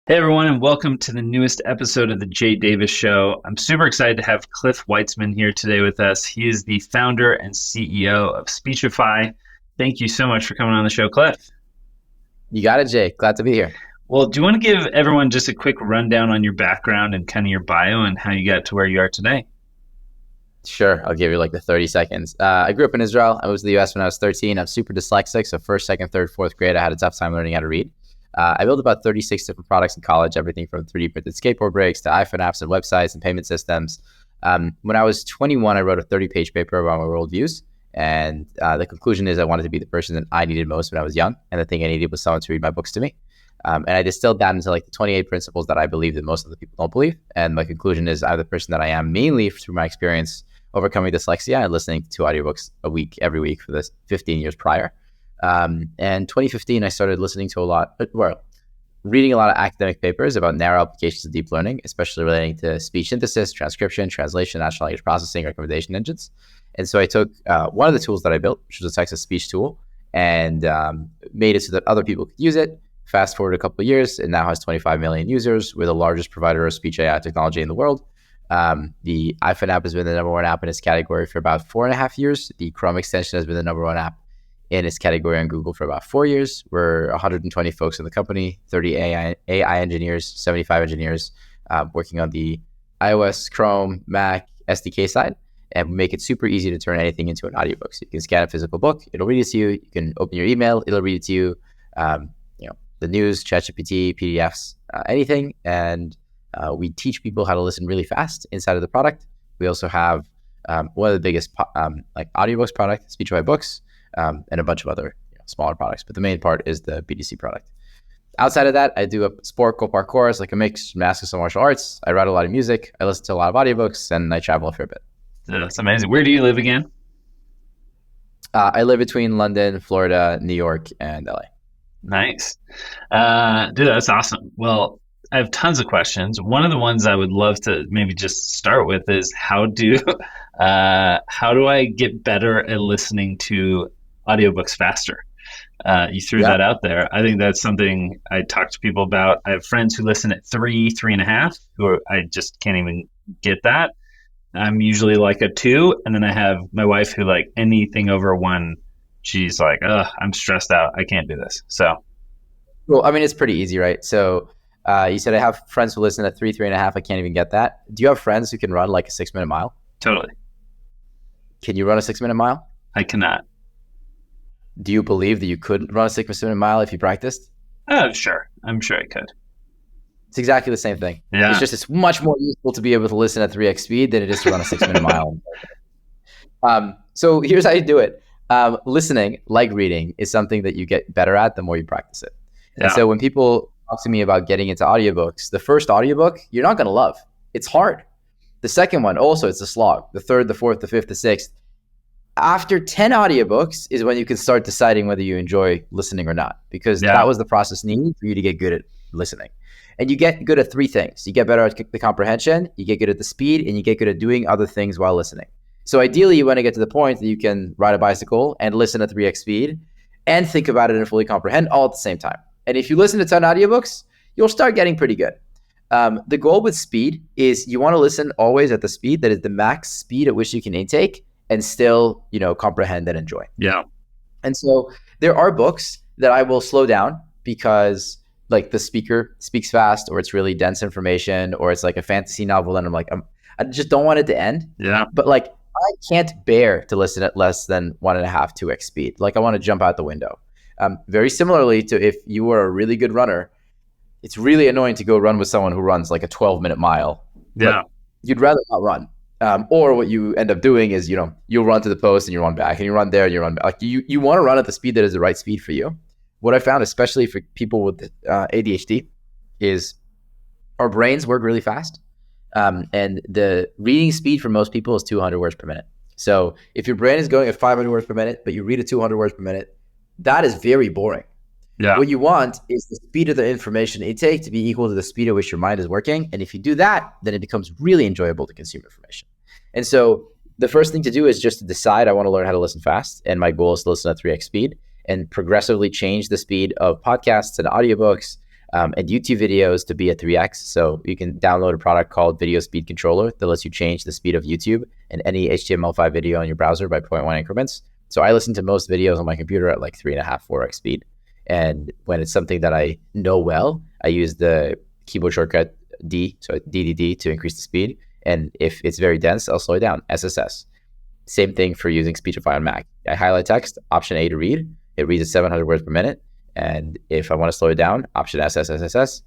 Hey everyone, and welcome to the newest episode of the Jay Davis Show. I'm super excited to have Cliff Weitzman here today with us. He is the founder and CEO of Speechify. Thank you so much for coming on the show, Cliff. You got it, Jay. Glad to be here. Well, do you want to give everyone just a quick rundown on your background and kind of your bio and how you got to where you are today? Sure. I'll give you like the 30 seconds. I grew up in Israel. I moved to the US when I was 13. I'm super dyslexic. So first, second, third, fourth grade, I had a tough time learning how to read. I built about 36 different products in college, everything from 3D printed skateboard brakes to iPhone apps and websites and payment systems. When I was 21, I wrote a 30-page paper about my worldviews. And the conclusion is I wanted to be the person that I needed most when I was young. And the thing I needed was someone to read my books to me. And I distilled that into like the 28 principles that I believe that most of the people don't believe. And my conclusion is I'm the person that I am mainly through my experience overcoming dyslexia and listening to audiobooks every week for this 15 years prior. And 2015, I started listening to reading a lot of academic papers about narrow applications of deep learning, especially relating to speech synthesis, transcription, translation, natural language processing, recommendation engines. And so I took one of the tools that I built, which was a text-to-speech tool, and made it so that other people could use it. Fast forward a couple of years, it now has 25 million users. We're the largest provider of speech AI technology in the world. The iPhone app has been the number one app in its category for about 4.5 years. The Chrome extension has been the number one app in its category on Google for about 4 years. We're 120 folks in the company, 30 AI engineers, 75 engineers working on the iOS, Chrome, Mac, SDK side. And we make it super easy to turn anything into an audiobook. So you can scan a physical book, it'll read it to you. You can open your email, it'll read it to you. The news, ChatGPT, PDFs, anything. And we teach people how to listen really fast inside of the product. We also have one of the biggest audiobooks product, Speechify books, and a bunch of other smaller products. But the main part is the BDC product. Outside of that, I do a sport, co-parkour, like a mix, masters of martial arts. I write a lot of music. I listen to a lot of audiobooks, and I travel a fair bit. That's amazing. Where do you live again? I live between London, Florida, New York, and LA. Nice. Dude, that's awesome. Well, I have tons of questions. One of the ones I would love to maybe just start with is how do I get better at listening to audiobooks faster? You threw that out there. I think that's something I talk to people about. I have friends who listen at 3.5, I just can't even get that. I'm usually like a 2, and then I have my wife who like anything over 1. She's like, I'm stressed out. I can't do this. So, well, I mean, it's pretty easy, right? So you said I have friends who listen at 3.5. I can't even get that. Do you have friends who can run like a 6-minute mile? Totally. Can you run a 6-minute mile? I cannot. Do you believe that you could run a 6-minute mile if you practiced? Oh, sure. I'm sure I could. It's exactly the same thing. Yeah. It's much more useful to be able to listen at 3x speed than it is to run a 6-minute mile. So here's how you do it. Listening, like reading, is something that you get better at the more you practice it. Yeah. And so when people talk to me about getting into audiobooks, the first audiobook, you're not going to love. It's hard. The second one, also, it's a slog. The third, the fourth, the fifth, the sixth. After 10 audiobooks is when you can start deciding whether you enjoy listening or not, because that was the process needed for you to get good at listening. And you get good at 3 things. You get better at the comprehension, you get good at the speed, and you get good at doing other things while listening. So ideally, you want to get to the point that you can ride a bicycle and listen at 3x speed and think about it and fully comprehend all at the same time. And if you listen to 10 audiobooks, you'll start getting pretty good. The goal with speed is you want to listen always at the speed that is the max speed at which you can intake and still, comprehend and enjoy. Yeah. And so there are books that I will slow down because like the speaker speaks fast, or it's really dense information, or it's like a fantasy novel and I'm like, I just don't want it to end. Yeah. But like, I can't bear to listen at less than 1.5, 2x speed. Like I want to jump out the window. Very similarly to if you were a really good runner, it's really annoying to go run with someone who runs like a 12-minute mile. Yeah. You'd rather not run. Or what you end up doing is, you'll run to the post and you run back and you run there and you run back. Like you want to run at the speed that is the right speed for you. What I found, especially for people with ADHD, is our brains work really fast. And the reading speed for most people is 200 words per minute. So if your brain is going at 500 words per minute, but you read at 200 words per minute, that is very boring. Yeah. What you want is the speed of the information intake to be equal to the speed at which your mind is working. And if you do that, then it becomes really enjoyable to consume information. And so the first thing to do is just to decide I want to learn how to listen fast. And my goal is to listen at 3x speed and progressively change the speed of podcasts and audiobooks and YouTube videos to be at 3x. So you can download a product called Video Speed Controller that lets you change the speed of YouTube and any HTML5 video on your browser by 0.1 increments. So I listen to most videos on my computer at like 3.5, 4x speed. And when it's something that I know well, I use the keyboard shortcut D, so DDD, to increase the speed. And if it's very dense, I'll slow it down, SSS. Same thing for using Speechify on Mac. I highlight text, Option A to read. It reads at 700 words per minute. And if I want to slow it down, Option SSSS,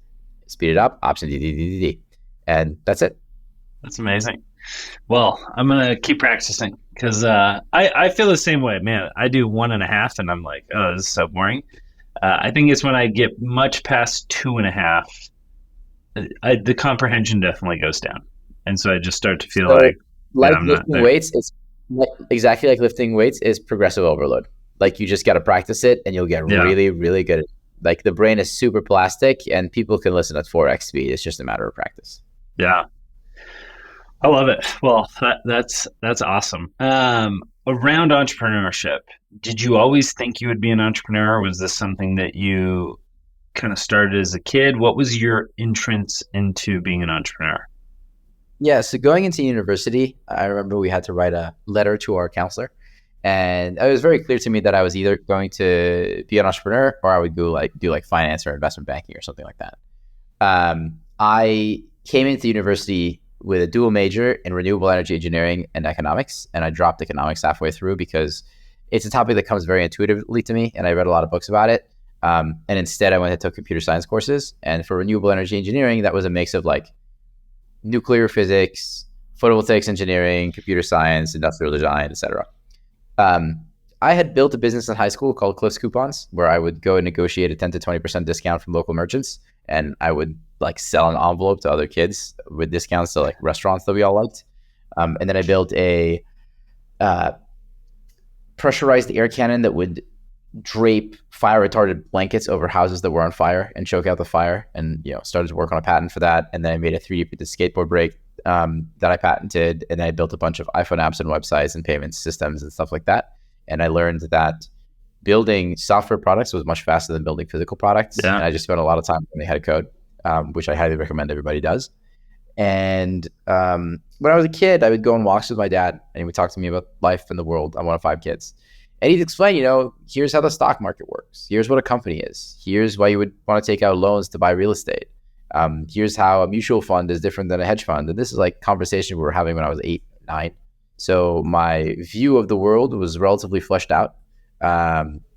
speed it up, Option DDDD. And that's it. That's amazing. Well, I'm going to keep practicing because I feel the same way. Man, I do 1.5 and I'm like, oh, this is so boring. I think it's when I get much past 2.5, the comprehension definitely goes down. And so I just start to feel like lifting weights, it's exactly like lifting weights is progressive overload. Like you just got to practice it and you'll get really, really good. Like the brain is super plastic and people can listen at 4x speed. It's just a matter of practice. Yeah. I love it. Well, that's awesome. Around entrepreneurship, did you always think you would be an entrepreneur? Or was this something that you kind of started as a kid? What was your entrance into being an entrepreneur? Yeah, so going into university, I remember we had to write a letter to our counselor. And it was very clear to me that I was either going to be an entrepreneur or I would go do finance or investment banking or something like that. I came into university with a dual major in renewable energy engineering and economics, and I dropped economics halfway through because it's a topic that comes very intuitively to me, and I read a lot of books about it. And instead, I went and took computer science courses. And for renewable energy engineering, that was a mix of like nuclear physics, photovoltaics engineering, computer science, industrial design, etc. I had built a business in high school called Cliffs Coupons, where I would go and negotiate a 10 to 20% discount from local merchants. And I would like sell an envelope to other kids with discounts to like restaurants that we all liked. And then I built a pressurized air cannon that would drape fire retardant blankets over houses that were on fire and choke out the fire, and started to work on a patent for that. And then I made a 3D printed skateboard brake that I patented, and then I built a bunch of iPhone apps and websites and payment systems and stuff like that. And I learned that building software products was much faster than building physical products. Yeah. And I just spent a lot of time learning how to code, which I highly recommend everybody does. And when I was a kid, I would go on walks with my dad, and he would talk to me about life and the world. I'm one of 5 kids. And he'd explain, here's how the stock market works. Here's what a company is. Here's why you would want to take out loans to buy real estate. Here's how a mutual fund is different than a hedge fund. And this is like conversation we were having when I was 8, 9. So my view of the world was relatively fleshed out,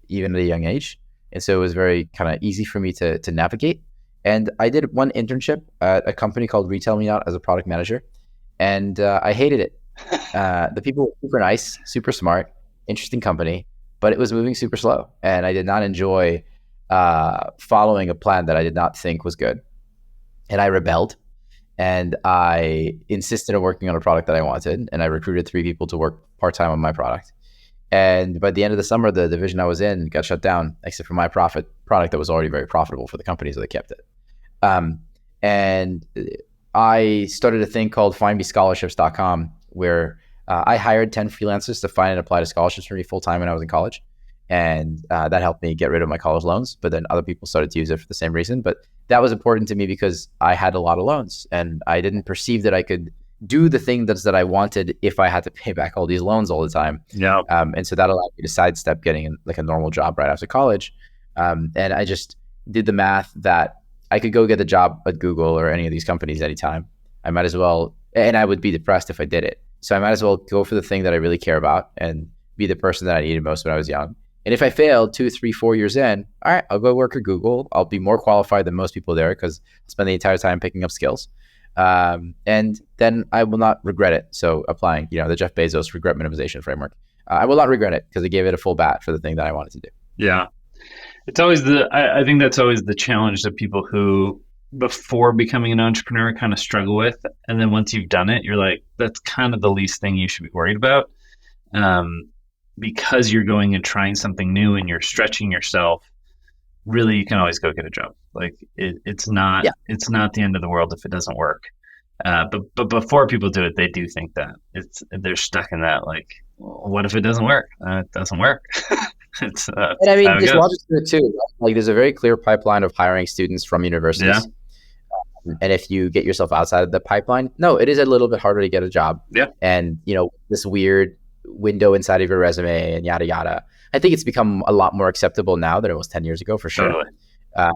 even at a young age. And so it was very kind of easy for me to navigate. And I did one internship at a company called Retail Me Out as a product manager. And I hated it. The people were super nice, super smart, interesting company, but it was moving super slow. And I did not enjoy following a plan that I did not think was good. And I rebelled. And I insisted on working on a product that I wanted. And I recruited 3 people to work part-time on my product. And by the end of the summer, the division I was in got shut down, except for my product that was already very profitable for the companies, so they kept it. And I started a thing called findmescholarships.com, where I hired 10 freelancers to find and apply to scholarships for me full-time when I was in college. And that helped me get rid of my college loans. But then other people started to use it for the same reason. But that was important to me because I had a lot of loans, and I didn't perceive that I could do the thing that I wanted if I had to pay back all these loans all the time. Yeah. And so that allowed me to sidestep getting like a normal job right after college. And I just did the math that I could go get a job at Google or any of these companies anytime. I might as well, and I would be depressed if I did it. So I might as well go for the thing that I really care about and be the person that I needed most when I was young. And if I failed 2, 3, 4 years in, all right, I'll go work at Google. I'll be more qualified than most people there because I'll spend the entire time picking up skills. And then I will not regret it. So applying, the Jeff Bezos regret minimization framework, I will not regret it because I gave it a full bat for the thing that I wanted to do. Yeah. It's always I think that's always the challenge that people who before becoming an entrepreneur kind of struggle with. And then once you've done it, you're like, that's kind of the least thing you should be worried about. Because you're going and trying something new and you're stretching yourself, really, you can always go get a job. Like it's not the end of the world if it doesn't work. But before people do it, they do think that they're stuck in that, like, well, what if it doesn't work? It doesn't work. And I it's how mean, it just goes. logic to it too. Like, there's a very clear pipeline of hiring students from Yeah, universities. And if you get yourself outside of the pipeline, no, it is a little bit harder to get a job. yeah, And, this weird window inside of your resume and yada, yada. I think it's become a lot more acceptable now than it was 10 years ago, for sure. totally. Uh,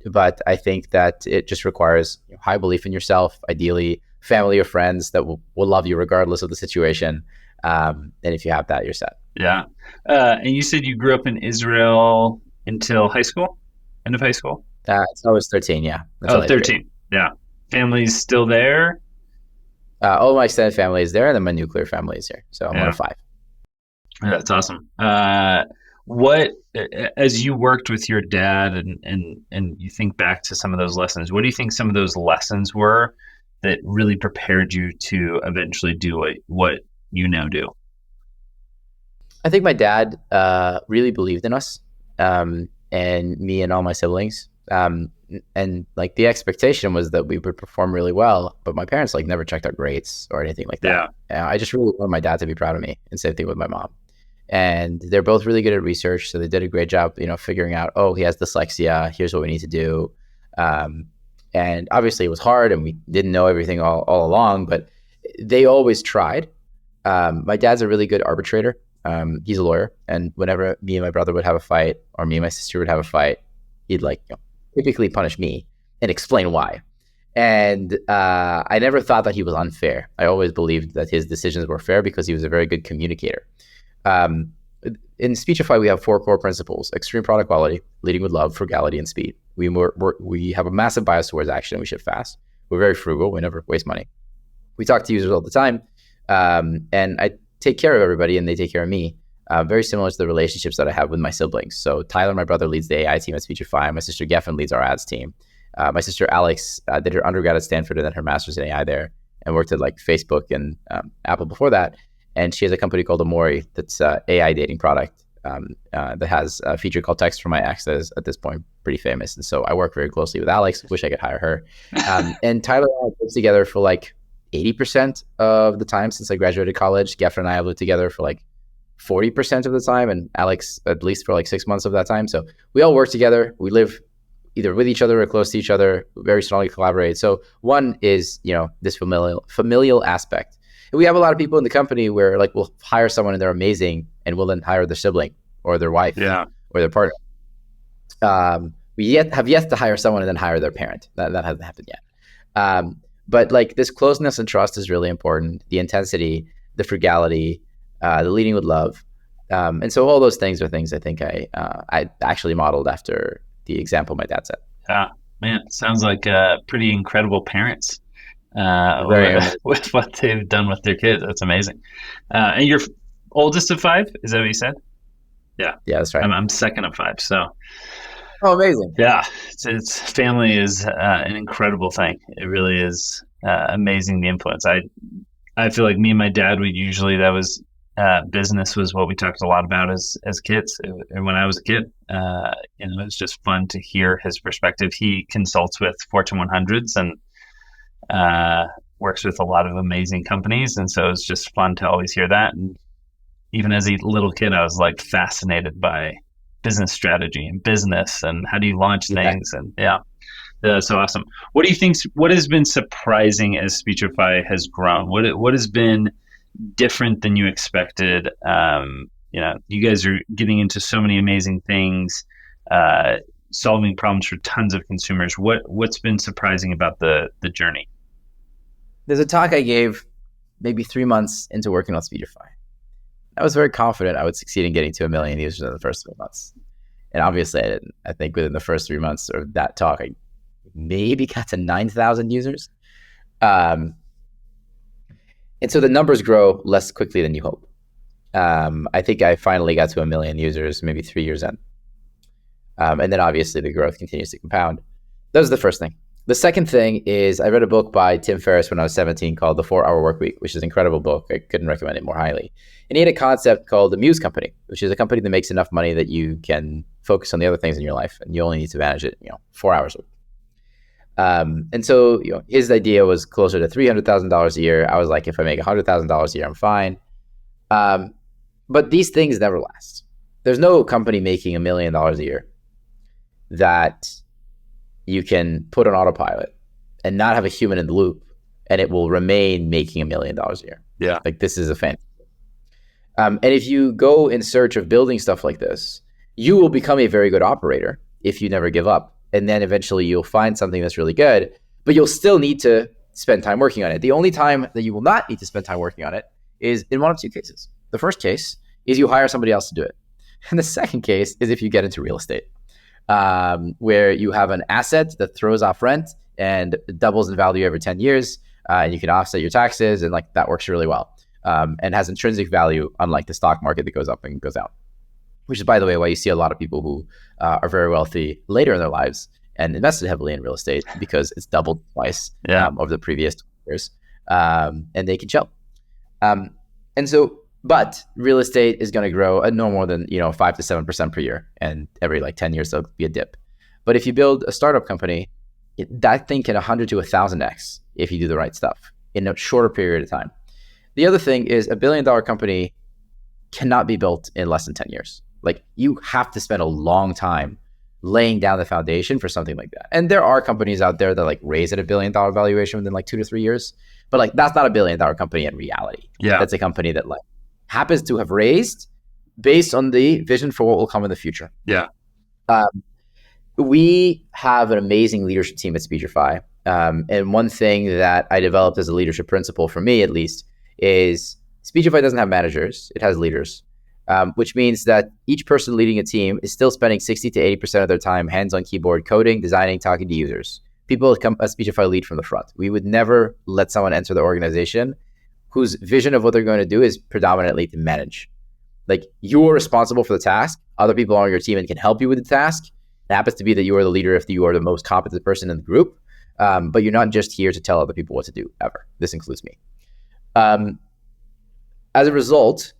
but I think that it just requires high belief in yourself, ideally family or friends that will love you regardless of the situation. And if you have that, you're set. Yeah. And you said you grew up in Israel until high school, end of high school? So I was 13, yeah, Oh, until eighth grade. 13. Yeah. Family's still there? All my extended family is there, and then my nuclear family is here. So I'm one Yeah. of five. That's awesome. What, as you worked with your dad and you think back to some of those lessons, what do you think some of those lessons were that really prepared you to eventually do what you now do? I think my dad really believed in us, and me and all my siblings. And like the expectation was that we would perform really well, but my parents like never checked our grades or anything like that. Yeah. I just really wanted my dad to be proud of me, and same thing with my mom. And they're both really good at research, so they did a great job, figuring out, oh, he has dyslexia. Here's what we need to do. Um, and obviously, it was hard, and we didn't know everything all along, but they always tried. My dad's a really good arbitrator. He's a lawyer, and whenever me and my brother would have a fight, or me and my sister would have a fight, he'd like typically punish me and explain why. And I never thought that he was unfair. I always believed that his decisions were fair because he was a very good communicator. Um, in Speechify, we have 4 core principles: extreme product quality, leading with love, frugality, and speed. We have a massive bias towards action. We ship fast. We're very frugal. We never waste money. We talk to users all the time, and I take care of everybody, and they take care of me. Very similar to the relationships that I have with my siblings. So Tyler, my brother, leads the AI team at Speechify. My sister Geffen leads our ads team. My sister Alex did her undergrad at Stanford and then her master's in AI there, and worked at like Facebook and Apple before that. And she has a company called Amori that's an AI dating product that has a feature called Text from My Ex that is at this point pretty famous. And so I work very closely with Alex. Wish I could hire her. And Tyler and I have worked together for like 80% of the time since I graduated college. Geffen and I have lived together for like 40% of the time, and Alex at least for like 6 months of that time. So we all work together. We live either with each other or close to each other, very strongly collaborate. So one is, this familial aspect. And we have a lot of people in the company where like we'll hire someone and they're amazing, and we'll then hire their sibling or their wife Yeah. or their partner. We have yet to hire someone and then hire their parent. That hasn't happened yet. But like this closeness and trust is really important. The intensity, the frugality, the leading with love. And so all those things are things I think I actually modeled after the example my dad set. Yeah. Man, sounds like pretty incredible parents Very with what they've done with their kids. That's amazing. And you're oldest of 5? Is that what you said? Yeah. Yeah, that's right. I'm second of 5. So Oh, amazing. yeah, it's family is an incredible thing. It really is amazing, the influence. I feel like me and my dad, we usually, that was business was what we talked a lot about as kids. And when I was a kid, it was just fun to hear his perspective. He consults with Fortune 100s and works with a lot of amazing companies, and so it's just fun to always hear that. And even as a little kid, I was like fascinated by business strategy and business and how do you launch things. And yeah, that's so awesome. What do you think? What has been surprising as Speechify has grown? What has been different than you expected? You guys are getting into so many amazing things, solving problems for tons of consumers. What's been surprising about the journey? There's a talk I gave maybe 3 months into working on Speechify. I was very confident I would succeed in getting to 1 million users in the first 3 months. And obviously I didn't. I think within the first 3 months of that talk, I maybe got to 9,000 users. And so the numbers grow less quickly than you hope. I think I finally got to 1 million users maybe 3 years in. And then obviously the growth continues to compound. That was the first thing. The second thing is I read a book by Tim Ferriss when I was 17 called The 4-Hour Workweek, which is an incredible book. I couldn't recommend it more highly. And he had a concept called the Muse Company, which is a company that makes enough money that you can focus on the other things in your life, and you only need to manage it, 4 hours a week. And so, his idea was closer to $300,000 a year. I was like, if I make $100,000 a year, I'm fine. But these things never last. there's no company making $1 million a year that you can put on autopilot and not have a human in the loop, and it will remain making $1 million a year. Yeah. Like, this is a fantasy. And if you go in search of building stuff like this, you will become a very good operator if you never give up. And then eventually you'll find something that's really good, but you'll still need to spend time working on it. The only time that you will not need to spend time working on it is in one of two cases. The first case is you hire somebody else to do it. And the second case is if you get into real estate, where you have an asset that throws off rent and doubles in value every 10 years, and you can offset your taxes, and like that works really well, and has intrinsic value, unlike the stock market that goes up and goes out. Which is, by the way, why you see a lot of people who are very wealthy later in their lives and invested heavily in real estate, because it's doubled twice over the previous 20 years, and they can chill. But real estate is going to grow at no more than 5 to 7% per year, and every like 10 years there'll be a dip. But if you build a startup company, that thing can 100 to 1,000x if you do the right stuff in a shorter period of time. The other thing is, $1 billion company cannot be built in less than 10 years. Like, you have to spend a long time laying down the foundation for something like that. And there are companies out there that like raise at $1 billion valuation within like 2 to 3 years, but like that's not $1 billion company in reality. Yeah. That's a company that like happens to have raised based on the vision for what will come in the future. Yeah. We have an amazing leadership team at Speechify. And one thing that I developed as a leadership principle, for me at least, is Speechify doesn't have managers, it has leaders. Which means that each person leading a team is still spending 60 to 80% of their time hands on keyboard, coding, designing, talking to users. People come a Speechify lead from the front. We would never let someone enter the organization whose vision of what they're going to do is predominantly to manage. Like, you are responsible for the task. Other people are on your team and can help you with the task. It happens to be that you are the leader if you are the most competent person in the group. But you're not just here to tell other people what to do, ever. This includes me. As a result,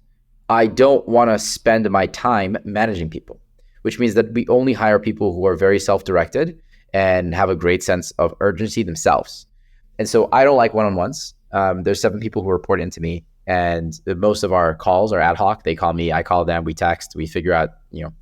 I don't want to spend my time managing people, which means that we only hire people who are very self-directed and have a great sense of urgency themselves. And so I don't like one-on-ones. There's 7 people who report into me, and most of our calls are ad hoc. They call me, I call them, we text, we figure out,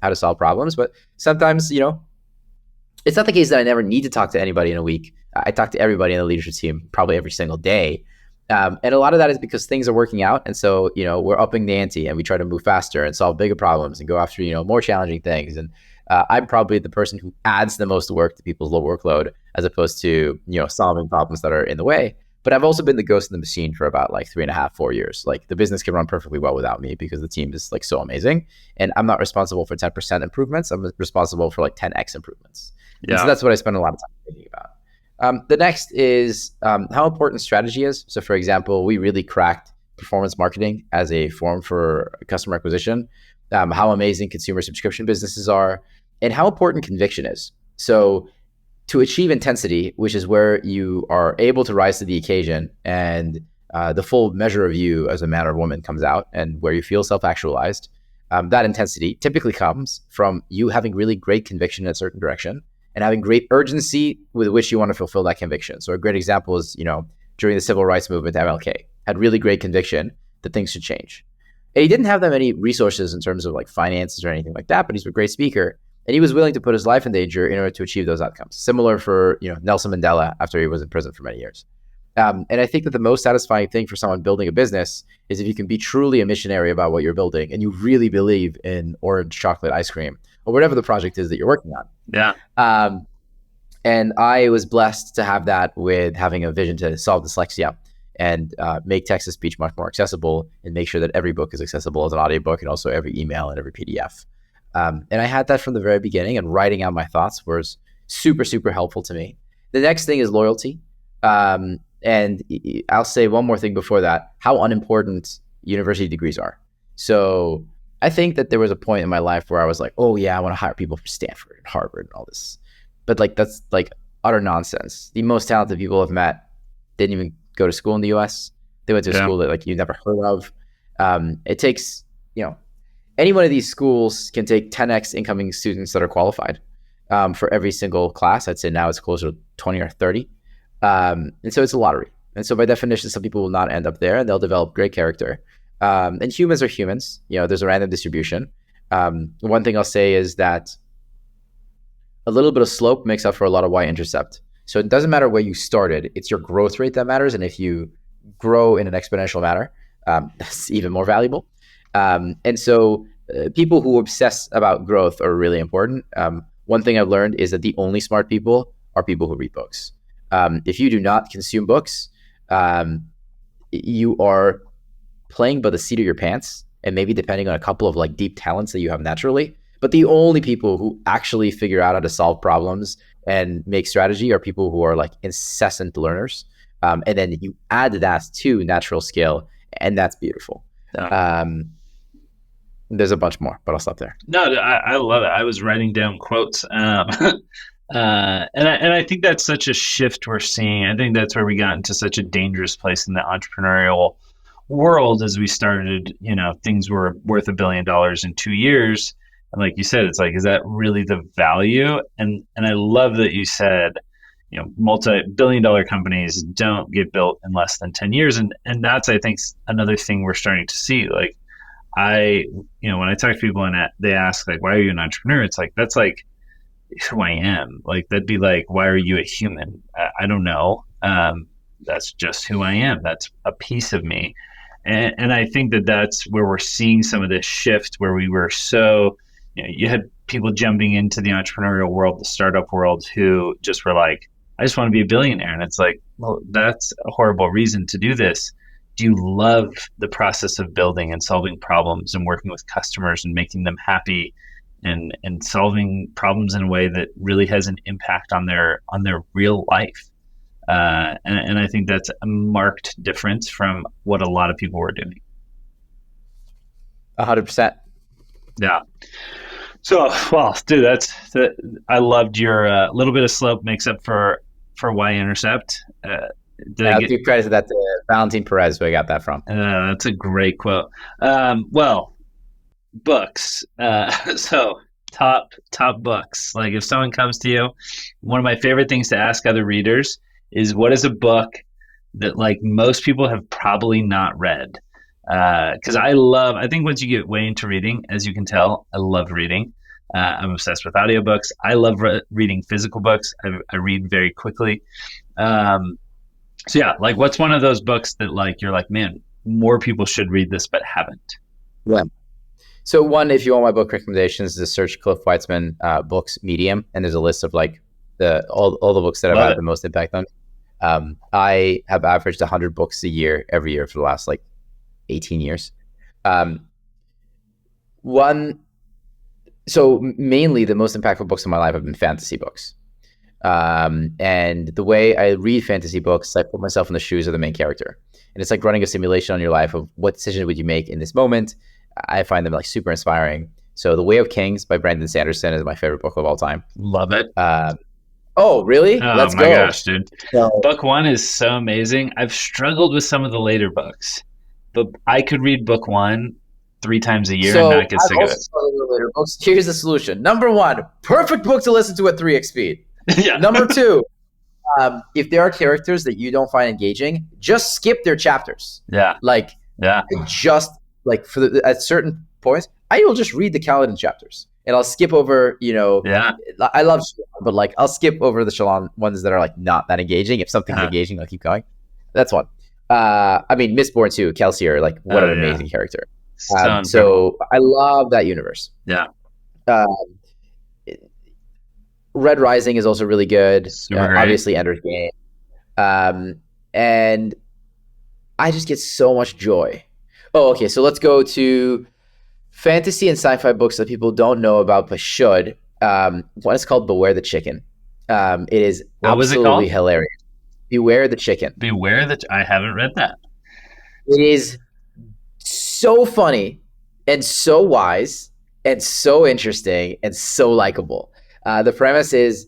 how to solve problems. But sometimes, it's not the case that I never need to talk to anybody in a week. I talk to everybody in the leadership team probably every single day. And a lot of that is because things are working out. And so, we're upping the ante and we try to move faster and solve bigger problems and go after, more challenging things. And I'm probably the person who adds the most work to people's low workload, as opposed to, solving problems that are in the way. But I've also been the ghost in the machine for about like 3.5, 4 years. Like, the business can run perfectly well without me because the team is like so amazing. And I'm not responsible for 10% improvements. I'm responsible for like 10x improvements. Yeah. And so that's what I spend a lot of time thinking about. The next is how important strategy is. So, for example, we really cracked performance marketing as a form for customer acquisition, how amazing consumer subscription businesses are, and how important conviction is. So to achieve intensity, which is where you are able to rise to the occasion and the full measure of you as a man or woman comes out, and where you feel self-actualized, that intensity typically comes from you having really great conviction in a certain direction and having great urgency with which you want to fulfill that conviction. So a great example is, during the civil rights movement, MLK had really great conviction that things should change. And he didn't have that many resources in terms of like finances or anything like that, but he's a great speaker. And he was willing to put his life in danger in order to achieve those outcomes. Similar for, Nelson Mandela after he was in prison for many years. And I think that the most satisfying thing for someone building a business is if you can be truly a missionary about what you're building and you really believe in orange chocolate ice cream or whatever the project is that you're working on. Yeah. And I was blessed to have that with having a vision to solve dyslexia and make text-to-speech much more accessible and make sure that every book is accessible as an audiobook and also every email and every PDF. And I had that from the very beginning, and writing out my thoughts was super, super helpful to me. The next thing is loyalty. And I'll say one more thing before that, how unimportant university degrees are. So I think that there was a point in my life where I was like, oh yeah, I want to hire people from Stanford and Harvard and all this. But like, that's like utter nonsense. The most talented people I've met didn't even go to school in the US. They went to a school that like you never heard of. It takes, any one of these schools can take 10x incoming students that are qualified for every single class. I'd say now it's closer to 20 or 30. And so it's a lottery. And so by definition, some people will not end up there and they'll develop great character. And humans are humans. There's a random distribution. One thing I'll say is that a little bit of slope makes up for a lot of y-intercept. So it doesn't matter where you started. It's your growth rate that matters. And if you grow in an exponential manner, that's even more valuable. And so people who obsess about growth are really important. One thing I've learned is that the only smart people are people who read books. If you do not consume books, you are playing by the seat of your pants, and maybe depending on a couple of like deep talents that you have naturally. But the only people who actually figure out how to solve problems and make strategy are people who are like incessant learners. And then you add that to natural skill, and that's beautiful. There's a bunch more, but I'll stop there. No, I love it. I was writing down quotes. And I think that's such a shift we're seeing. I think that's where we got into such a dangerous place in the entrepreneurial world as we started, things were worth $1 billion in 2 years. And like you said, it's like, is that really the value? And I love that you said, multi-billion-dollar companies don't get built in less than 10 years. And that's, I think, another thing we're starting to see. Like when I talk to people and they ask like, why are you an entrepreneur? It's like, that's like who I am. Like, that'd be like, why are you a human? I don't know. That's just who I am. That's a piece of me. And I think that's where we're seeing some of this shift where we were so, you had people jumping into the entrepreneurial world, the startup world, who just were like, I just want to be a billionaire. And it's like, well, that's a horrible reason to do this. Do you love the process of building and solving problems and working with customers and making them happy and solving problems in a way that really has an impact on their real life? And I think that's a marked difference from what a lot of people were doing. 100%. Yeah. So, well, dude, I loved your little bit of slope makes up for y-intercept. I'll give credit to that to Valentin Perez, where I got that from. That's a great quote. Well, books. So top books. Like if someone comes to you, one of my favorite things to ask other readers is, what is a book that like most people have probably not read? Because I think once you get way into reading, as you can tell, I love reading. I'm obsessed with audiobooks. I love reading physical books. I read very quickly. So yeah, like what's one of those books that like you're like, man, more people should read this but haven't? Yeah. So one, if you want my book recommendations, is search Cliff Weitzman books Medium, and there's a list of like all the books that have had the most impact on me. I have averaged 100 books a year every year for the last like 18 years. So mainly the most impactful books in my life have been fantasy books. And the way I read fantasy books, I put myself in the shoes of the main character. And it's like running a simulation on your life of what decision would you make in this moment. I find them like super inspiring. So The Way of Kings by Brandon Sanderson is my favorite book of all time. Love it. Oh, really? Let's go. Oh my gosh, dude. So, book one is so amazing. I've struggled with some of the later books, but I could read book one 3 times a year and not get sick of it. Later books. Here's the solution. Number 1, perfect book to listen to at 3x speed. Yeah. Number 2, if there are characters that you don't find engaging, just skip their chapters. Yeah. Just like at certain points, I will just read the Kaladin chapters. And I'll skip over, I love Shalon, but like I'll skip over the Shalon ones that are like not that engaging. If something's engaging, I'll keep going. That's one. Mistborn too, Kelsier, like what an amazing character. So I love that universe. Yeah. Red Rising is also really good. Obviously Ender's Game. And I just get so much joy. Oh, okay. So let's go to fantasy and sci-fi books that people don't know about but should. One is called Beware the Chicken. It is absolutely hilarious. Beware the Chicken. I haven't read that. It is so funny and so wise and so interesting and so likable. The premise is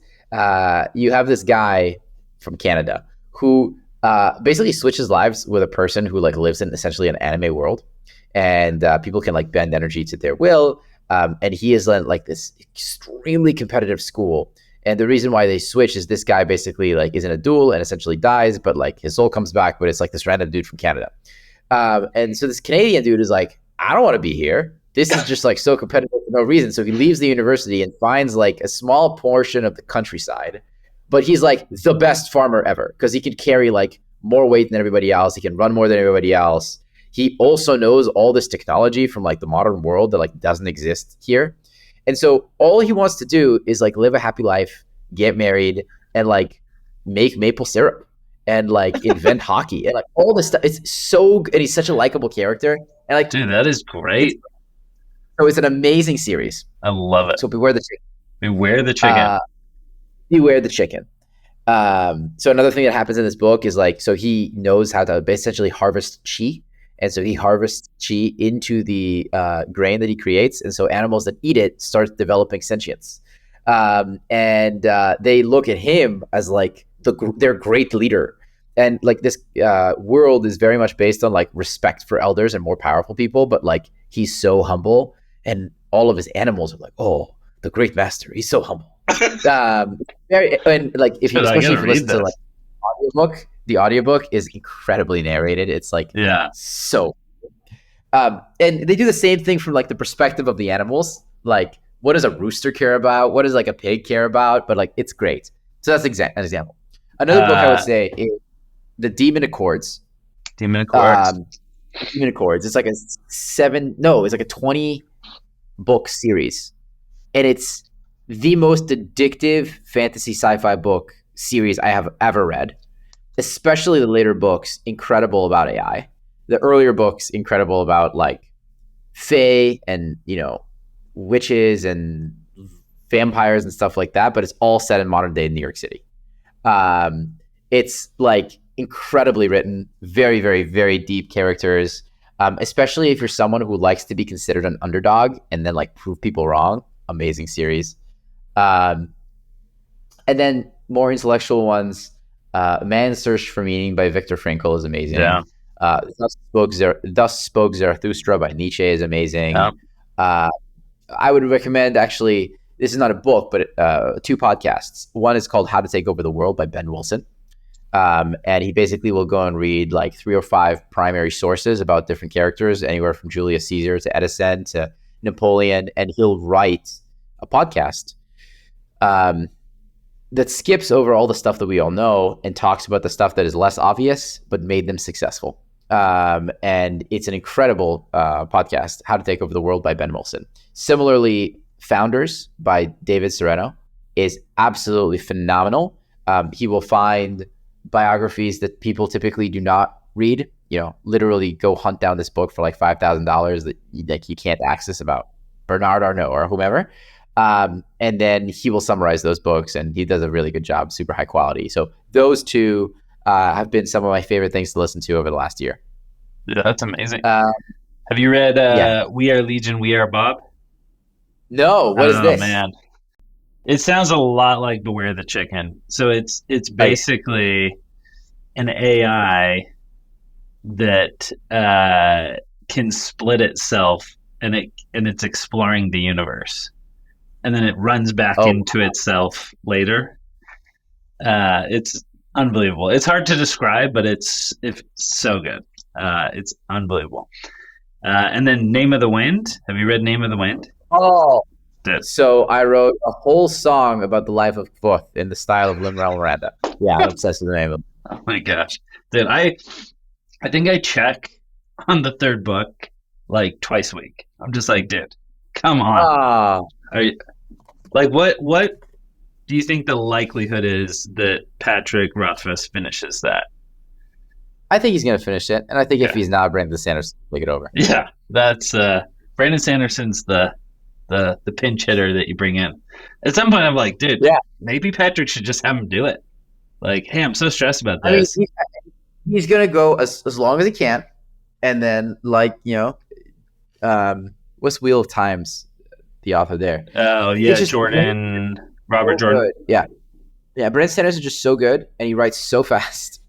you have this guy from Canada who basically switches lives with a person who like lives in essentially an anime world, and people can like bend energy to their will. And he is in like this extremely competitive school. And the reason why they switch is this guy basically like is in a duel and essentially dies, but like his soul comes back, but it's like this random dude from Canada. And so this Canadian dude is like, I don't want to be here. this is just like so competitive for no reason. So he leaves the university and finds like a small portion of the countryside, but he's like the best farmer ever because he could carry like more weight than everybody else. He can run more than everybody else. He also knows all this technology from like the modern world that like doesn't exist here. And so all he wants to do is like live a happy life, get married, and like make maple syrup and like invent hockey and like all this stuff. It's so good. And he's such a likable character. And like, Dude, that is great. it's an amazing series. I love it. So beware the chicken. Beware the chicken. Beware the chicken. So another thing that happens in this book is like, so he knows how to essentially harvest chi. And so he harvests chi into the grain that he creates. And so animals that eat it start developing sentience. And they look at him as like their great leader. And like this world is very much based on like respect for elders and more powerful people. But like he's so humble and all of his animals are like, oh, the great master. He's so humble. And like if you, especially if you listen to like audiobook, the audiobook is incredibly narrated. It's like so and they do the same thing from like the perspective of the animals. Like what does a rooster care about? What does like a pig care about? But like it's great. So that's an example. Another book I would say is The Demon Accords. Demon Accords. Demon Accords. It's like it's like a 20 book series. And it's the most addictive fantasy sci-fi book series I have ever read. Especially the later books, incredible about AI. The earlier books, incredible about like fae and, you know, witches and vampires and stuff like that. But it's all set in modern day New York City. It's like incredibly written, very, very, very deep characters. Especially if you're someone who likes to be considered an underdog and then like prove people wrong. Amazing series. And then more intellectual ones. Man's Search for Meaning by Viktor Frankl is amazing. Yeah. Thus Spoke Zarathustra by Nietzsche is amazing. Yeah. I would recommend, actually, this is not a book, but 2 podcasts. One is called How to Take Over the World by Ben Wilson. And he basically will go and read like 3 or 5 primary sources about different characters, anywhere from Julius Caesar to Edison to Napoleon, and he'll write a podcast that skips over all the stuff that we all know and talks about the stuff that is less obvious but made them successful. And it's an incredible podcast, How to Take Over the World by Ben Wilson. Similarly, Founders by David Sereno is absolutely phenomenal. He will find biographies that people typically do not read, you know, literally go hunt down this book for like $5,000 that like you can't access about Bernard Arnault or whomever. And then he will summarize those books, and he does a really good job, super high quality. So those 2 have been some of my favorite things to listen to over the last year. Yeah, that's amazing. Have you read We Are Legion, We Are Bob? No, what is this? Oh, man. It sounds a lot like Beware the Chicken. So it's basically an AI that can split itself, and it's exploring the universe. And then it runs back into itself later. It's unbelievable. It's hard to describe, but it's so good. It's unbelievable. And then Name of the Wind. Have you read Name of the Wind? Oh, so I wrote a whole song about the life of Fourth in the style of Lin-Manuel Miranda. Yeah, I'm obsessed with the name of it. Oh my gosh, dude! I think I check on the 3rd book like twice a week. I'm just like, dude, come on. Are you, like, what do you think the likelihood is that Patrick Rothfuss finishes that? I think he's going to finish it, and I think if he's not, Brandon Sanderson will take it over. Yeah, that's Brandon Sanderson's the pinch hitter that you bring in. At some point, I'm like, dude, maybe Patrick should just have him do it. Like, hey, I'm so stressed about this. I mean, he's going to go as long as he can, and then, like, you know, what's Wheel of Time's the author there? Oh, yeah, Robert Jordan. Good. Yeah, Brandon Sanderson is just so good, and he writes so fast.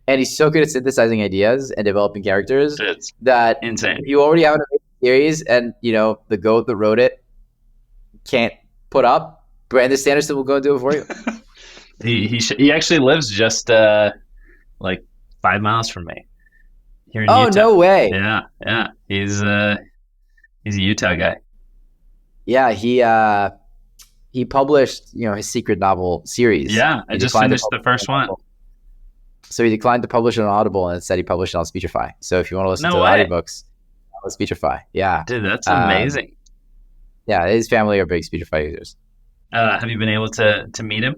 And he's so good at synthesizing ideas and developing characters. It's that insane. You already have an amazing series, and, you know, the goat that wrote it can't put up. Brandon Sanderson will go and do it for you. He actually lives just like 5 miles from me here in Utah. No way. Yeah. He's He's a Utah guy. Yeah, he published, his secret novel series. Yeah, I He just declined to finished the publish it first on one. Audible. So he declined to publish it on Audible and instead he published it on Speechify. So if you want to listen to No the way. audiobooks, Speechify. Yeah. Dude, that's Um, amazing. yeah, his family are big Speechify users. Have you been able to meet him?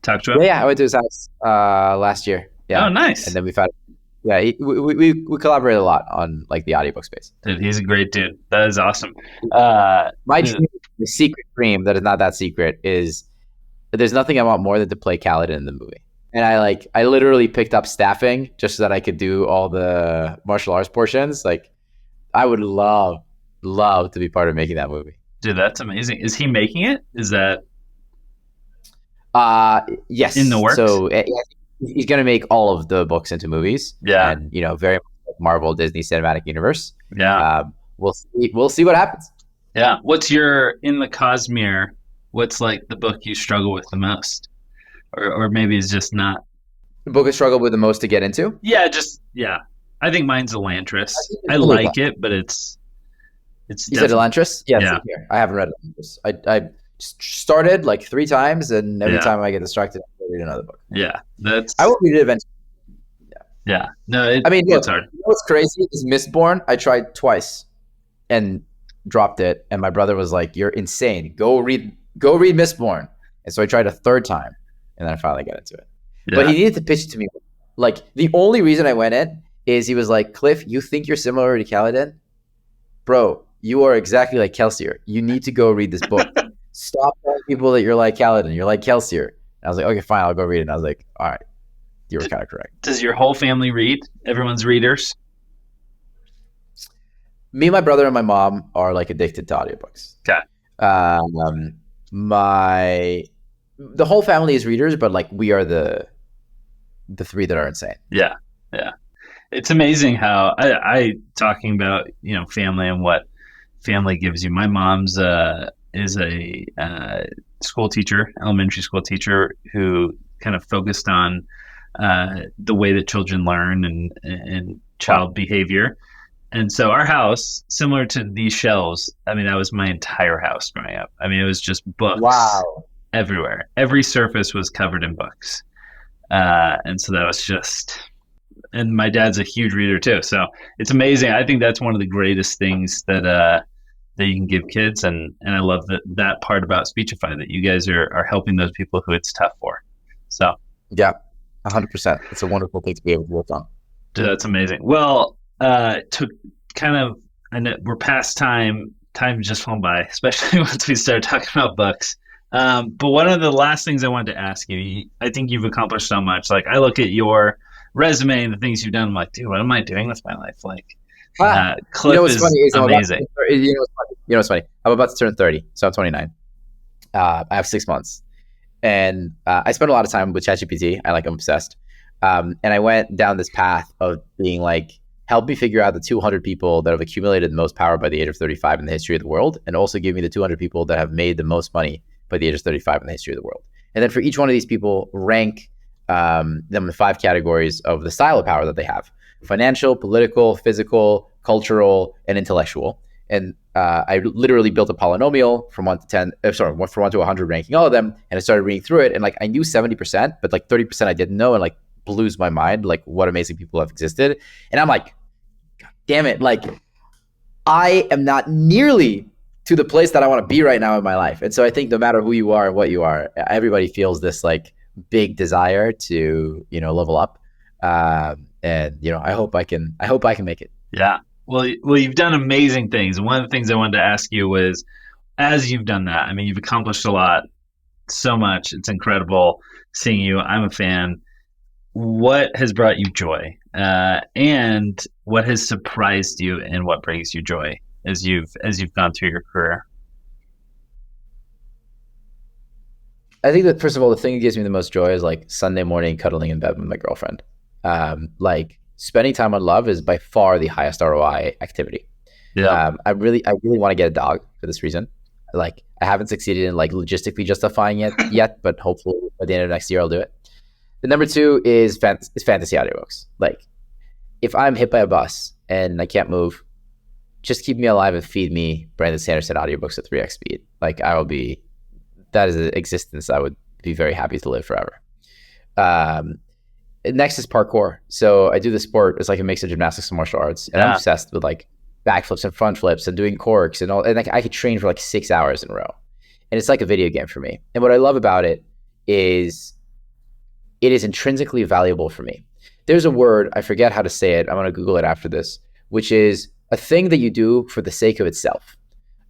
Talk to Yeah, him? yeah. I went to his house last year. Oh, Yeah. And nice. then we've had, yeah, we collaborate a lot on like the audiobook space. Dude, he's a great dude. That is awesome. My Dude, dream, the secret dream that is not that secret is there's nothing I want more than to play Kaladin in the movie. And I literally picked up staffing just so that I could do all the martial arts portions. Like I would love to be part of making that movie. dude, that's amazing. Is he making it? Is that in the Yes. works? So he's going to make all of the books into movies, Yeah, and very much like Marvel, Disney Cinematic Universe. yeah, We'll see what happens. yeah. What's your in the Cosmere? What's like the book you struggle with the most, or maybe it's just not? The book I struggled with the most to get into. Yeah, just yeah. I think mine's Elantris. I think I it's really fun. like it, but it's You said definitely Elantris? Yeah, yeah, same here. I haven't read Elantris. I started like 3 times, and every yeah, time I get distracted, I read another book. yeah. That's I will read it eventually. yeah. No, I mean, look, it's hard. what's crazy is Mistborn. I tried twice and dropped it, and my brother was like, "You're insane. Go read Mistborn." And so I tried a third time, and then I finally got into it. But Yeah, he needed to pitch it to me. Like the only reason I went in is he was like, "Cliff, you think you're similar to Kaladin? Bro, you are exactly like Kelsier. You need to go read this book. Stop telling people that you're like Kaladin. You're like Kelsier." And I was like, "Okay, fine, I'll go read it." And I was like, "All right, you were kind of correct." does your whole family read? Everyone's readers. Me, my brother, and my mom are like addicted to audiobooks. Okay. Um, my the whole family is readers, but like we are the 3 that are insane. Yeah, yeah. It's amazing how I talking about family and what family gives you. My mom's is a school teacher, elementary school teacher, who kind of focused on the way that children learn and child behavior. And so our house, similar to these shelves, I mean, that was my entire house growing up. I mean, it was just books Wow. everywhere. Every surface was covered in books. And so that was just, and my dad's a huge reader too. So it's amazing. I think that's one of the greatest things that you can give kids. And I love that part about Speechify, that you guys are helping those people who it's tough for. So Yeah, 100%. It's a wonderful thing to be able to work on. dude, that's amazing. Well, to kind of, I know we're past time. Time just flown by, especially once we start talking about books. But one of the last things I wanted to ask you, I think you've accomplished so much. Like I look at your resume and the things you've done, I'm like, dude, what am I doing with my life? Like, Cliff What's is funny is amazing. what's funny? I'm about to turn 30, so I'm 29. I have 6 months, and I spend a lot of time with ChatGPT. I'm obsessed. And I went down this path of being like, help me figure out the 200 people that have accumulated the most power by the age of 35 in the history of the world, and also give me the 200 people that have made the most money by the age of 35 in the history of the world. And then for each one of these people, rank them in 5 categories of the style of power that they have: financial, political, physical, cultural, and intellectual. And I literally built a polynomial from 1 to 10, from 1 to 100, ranking all of them. And I started reading through it, and I knew 70%, but 30% I didn't know, and blows my mind, what amazing people have existed. And I'm like, God damn it, I am not nearly to the place that I want to be right now in my life. And so I think no matter who you are and what you are, everybody feels this big desire to level up. And I hope I can make it. Yeah. Well, you've done amazing things. And one of the things I wanted to ask you was, as you've done that, I mean, you've accomplished a lot, so much. It's incredible seeing you. I'm a fan. What has brought you joy, and what has surprised you, and what brings you joy as you've gone through your career? I think that, first of all, the thing that gives me the most joy is Sunday morning cuddling in bed with my girlfriend. Spending time on love is by far the highest ROI activity. Yeah. I really want to get a dog for this reason. I haven't succeeded in logistically justifying it yet, but hopefully by the end of next year I'll do it. The number 2 is fantasy audiobooks. If I'm hit by a bus and I can't move, just keep me alive and feed me Brandon Sanderson audiobooks at 3x speed. Like that is an existence I would be very happy to live forever. Um, Next is parkour. So I do the sport. It's like a mix of gymnastics and martial arts, and I'm Yeah. obsessed with like backflips and front flips and doing corks and all. And like I could train for like 6 hours in a row, and it's like a video game for me. And what I love about it is it is intrinsically valuable for me. There's a word, I forget how to say it. I'm going to Google it after this, which is a thing that you do for the sake of itself.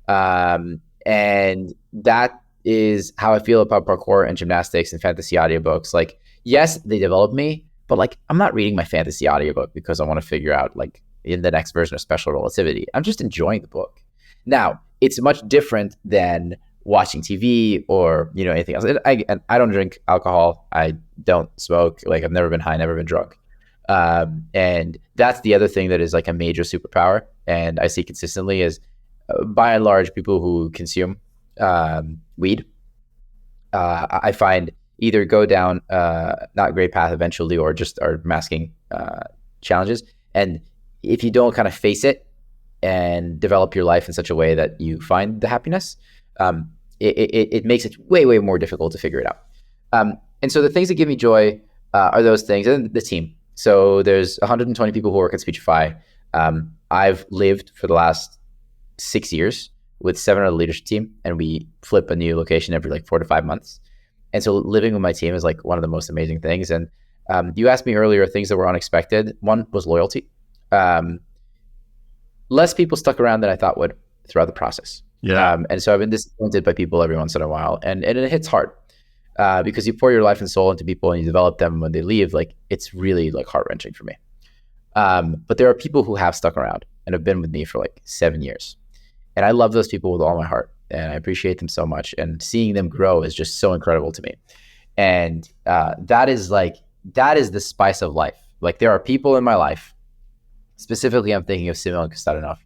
And that is how I feel about parkour and gymnastics and fantasy audiobooks. Like, yes, they develop me, but like, I'm not reading my fantasy audiobook because I want to figure out like in the next version of Special Relativity. I'm just enjoying the book. Now, it's much different than watching TV or anything else. And I don't drink alcohol. I don't smoke. Like I've never been high, never been drunk. And that's the other thing that is like a major superpower. And I see consistently is by and large people who consume weed, I find either go down not great path eventually or just are masking challenges. And if you don't kind of face it and develop your life in such a way that you find the happiness, it makes it way, way more difficult to figure it out. And so the things that give me joy are those things, and the team. So there's 120 people who work at Speechify. I've lived for the last 6 years with 7 on the leadership team, and we flip a new location every like 4 to 5 months. And so living with my team is like one of the most amazing things. And you asked me earlier things that were unexpected. One was loyalty. Less people stuck around than I thought would throughout the process. Yeah. And so I've been disappointed by people every once in a while, and it hits hard because you pour your life and soul into people and you develop them. When they leave, like it's really like heart-wrenching for me. But there are people who have stuck around and have been with me for like 7 years, and I love those people with all my heart, and I appreciate them so much. And seeing them grow is just so incredible to me. And that is the spice of life. Like there are people in my life. Specifically, I'm thinking of Simon Kostadinov,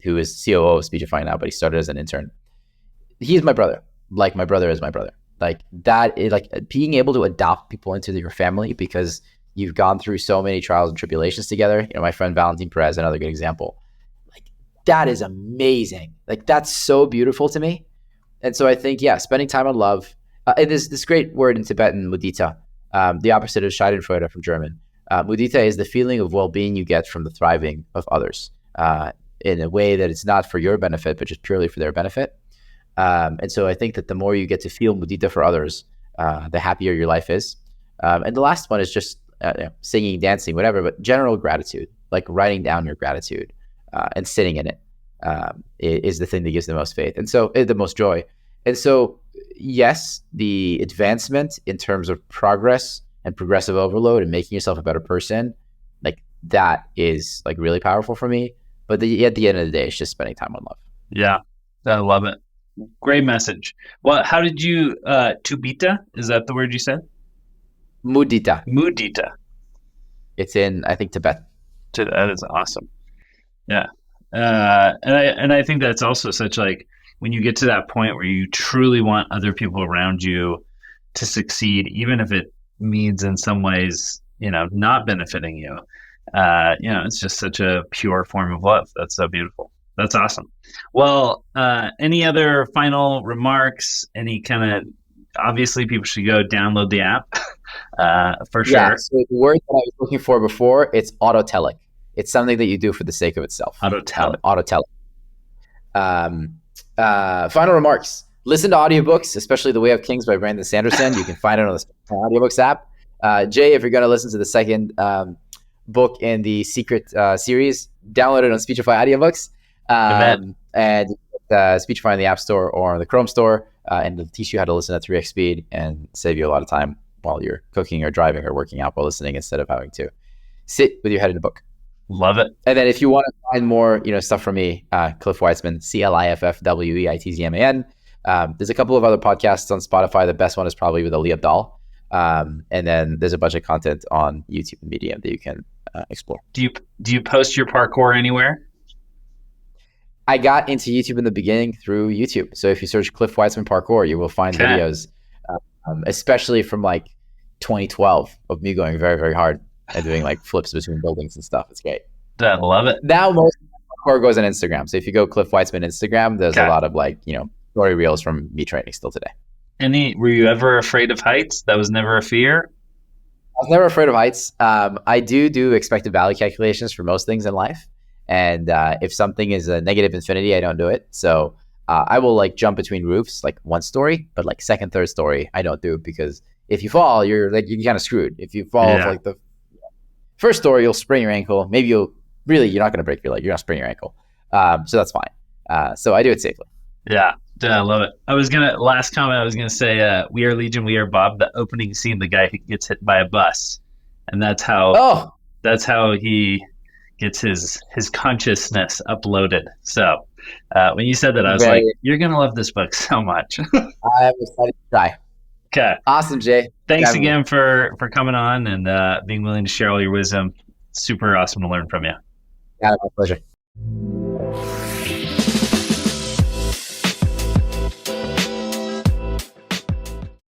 who is COO of Speechify now, but he started as an intern. He's my brother. Like my brother is my brother. Like that is like being able to adopt people into your family because you've gone through so many trials and tribulations together. My friend Valentin Perez, another good example. Like that is amazing. Like that's so beautiful to me. And so I think, yeah, spending time on love. And there's this great word in Tibetan, mudita. The opposite of Schadenfreude from German. Mudita is the feeling of well-being you get from the thriving of others in a way that it's not for your benefit, but just purely for their benefit. And so I think that the more you get to feel mudita for others, the happier your life is. And the last one is just singing, dancing, whatever, but general gratitude, like writing down your gratitude and sitting in it is the thing that gives the most faith and so the most joy. And so, yes, the advancement in terms of progress and progressive overload and making yourself a better person, like that is like really powerful for me. But at the end of the day, it's just spending time on love. Yeah. I love it. Great message. Well, how did you, Tubita? Is that the word you said? Mudita. Mudita. It's in, I think, Tibet. That is awesome. Yeah. And I think that's also such like when you get to that point where you truly want other people around you to succeed, even if it means in some ways, not benefiting you, it's just such a pure form of love. That's so beautiful. That's awesome. Well, any other final remarks? Any kind of, obviously people should go download the app for sure. Yeah, so the word that I was looking for before, it's autotelic. It's something that you do for the sake of itself. Autotelic. Final remarks. Listen to audiobooks, especially The Way of Kings by Brandon Sanderson. You can find it on the audiobooks app. Jay, if you're going to listen to the second book in the Secret series, download it on Speechify audiobooks. And Speechify in the App Store or on the Chrome Store, and it'll teach you how to listen at 3x speed and save you a lot of time while you're cooking or driving or working out while listening instead of having to sit with your head in a book. Love it. And then if you want to find more, stuff from me, Cliff Weitzman, CliffWeitzman. There's a couple of other podcasts on Spotify. The best one is probably with Ali Abdal. And then there's a bunch of content on YouTube and Medium that you can explore. Do you post your parkour anywhere? I got into YouTube in the beginning through YouTube. So if you search Cliff Weitzman parkour, you will find videos, especially from like 2012 of me going very, very hard and doing like flips between buildings and stuff. It's great. I love it. Now most of my core goes on Instagram. So if you go Cliff Weitzman Instagram, there's a Okay. lot of like, story reels from me training still today. Were you ever afraid of heights? That was never a fear? I was never afraid of heights. I do expected value calculations for most things in life. And if something is a negative infinity, I don't do it. So I will like jump between roofs, like one story, but like second, third story, I don't do, because if you fall, you're kind of screwed. If you fall off Yeah. like the first story, you'll sprain your ankle. Maybe you're not going to break your leg. You're not sprain your ankle. So that's fine. So I do it safely. Yeah. Yeah, I love it. Last comment, I was gonna say, We Are Legion, We Are Bob, the opening scene, the guy who gets hit by a bus. And Oh, that's how he gets his consciousness uploaded. So when you said that, I was like, very. you're gonna love this book so much. I'm excited to try. Okay. Awesome, Jay. Thanks Having me. again for coming on and being willing to share all your wisdom. Super awesome to learn from you. Yeah, my pleasure.